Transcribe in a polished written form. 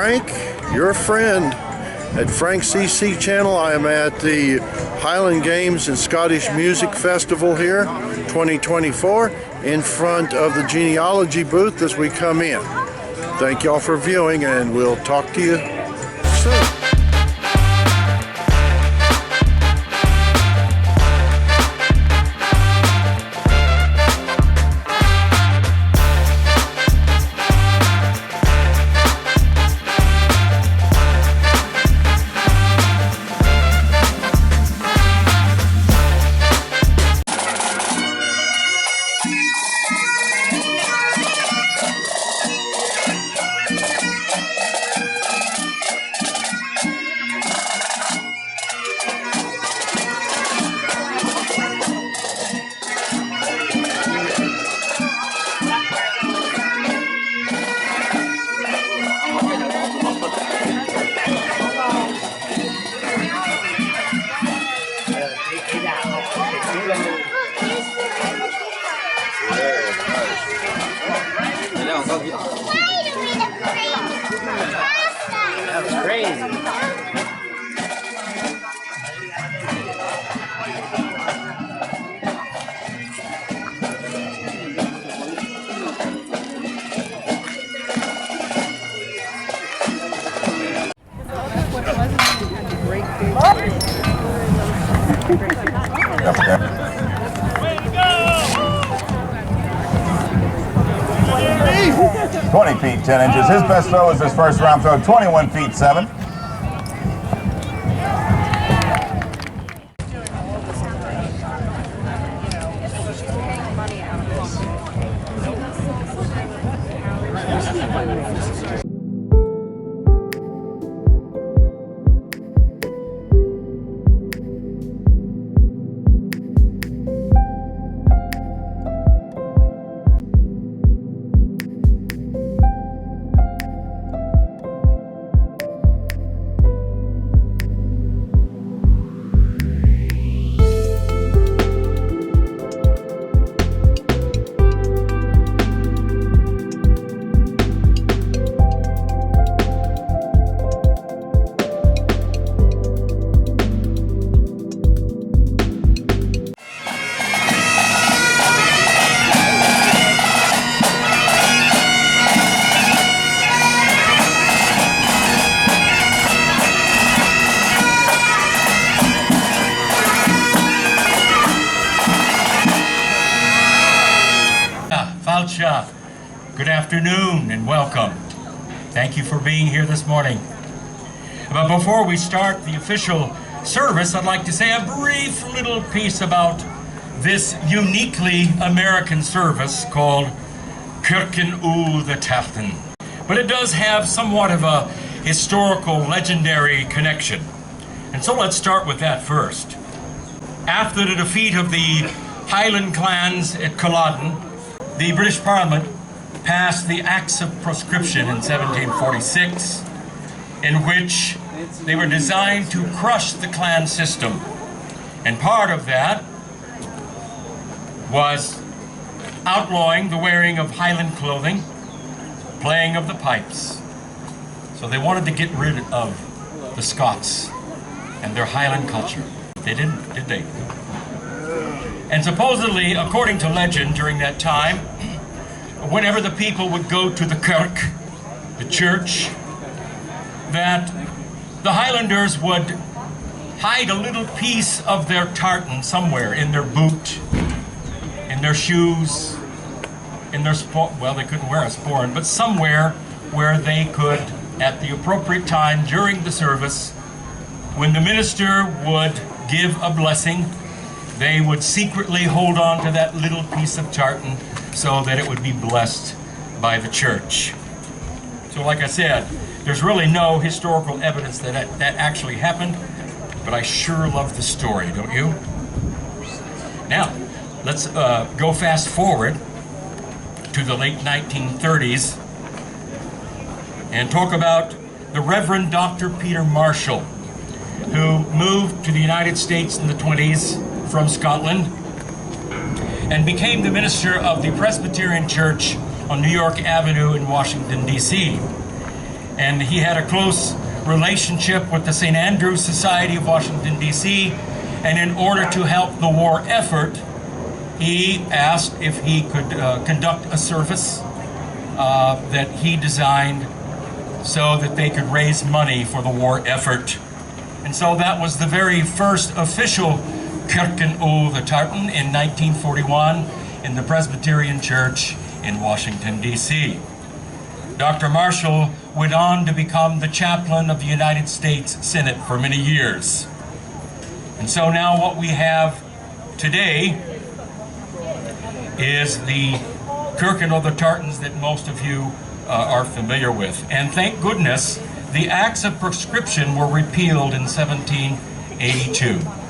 Frank, your friend at Frank CC Channel. I am at the Highland Games and Scottish Music Festival here, 2024, in front of the genealogy booth as we come in. Thank y'all for viewing, and we'll talk to you soon. That was crazy. 20 feet 10 inches. His best throw is his first round throw, 21 feet 7. Good afternoon and welcome. Thank you for being here this morning. But before we start the official service, I'd like to say a brief little piece about this uniquely American service called Kirken u the Tachten. But it does have somewhat of a historical, legendary connection. And so let's start with that first. After the defeat of the Highland clans at Culloden, the British Parliament passed the Acts of Proscription in 1746, in which they were designed to crush the clan system. And part of that was outlawing the wearing of Highland clothing, playing of the pipes. So they wanted to get rid of the Scots and their Highland culture. They didn't, did they? And supposedly, according to legend, during that time, whenever the people would go to the kirk, the church, that the Highlanders would hide a little piece of their tartan somewhere in their boot, in their shoes, in their well, they couldn't wear a sporran, but somewhere where they could, at the appropriate time during the service, when the minister would give a blessing, they would secretly hold on to that little piece of tartan so that it would be blessed by the church. So like I said, there's really no historical evidence that that actually happened, but I sure love the story, don't you? Now, let's go fast forward to the late 1930s and talk about the Reverend Dr. Peter Marshall, who moved to the United States in the 20s from Scotland and became the minister of the Presbyterian Church on New York Avenue in Washington, D.C. And he had a close relationship with the St. Andrew's Society of Washington, D.C., and in order to help the war effort, he asked if he could conduct a service that he designed so that they could raise money for the war effort. And so that was the very first official Kirken o the Tartan in 1941 in the Presbyterian Church in Washington, D.C. Dr. Marshall went on to become the chaplain of the United States Senate for many years. And so now what we have today is the Kirken o the Tartans that most of you are familiar with. And thank goodness the Acts of Prescription were repealed in 1782.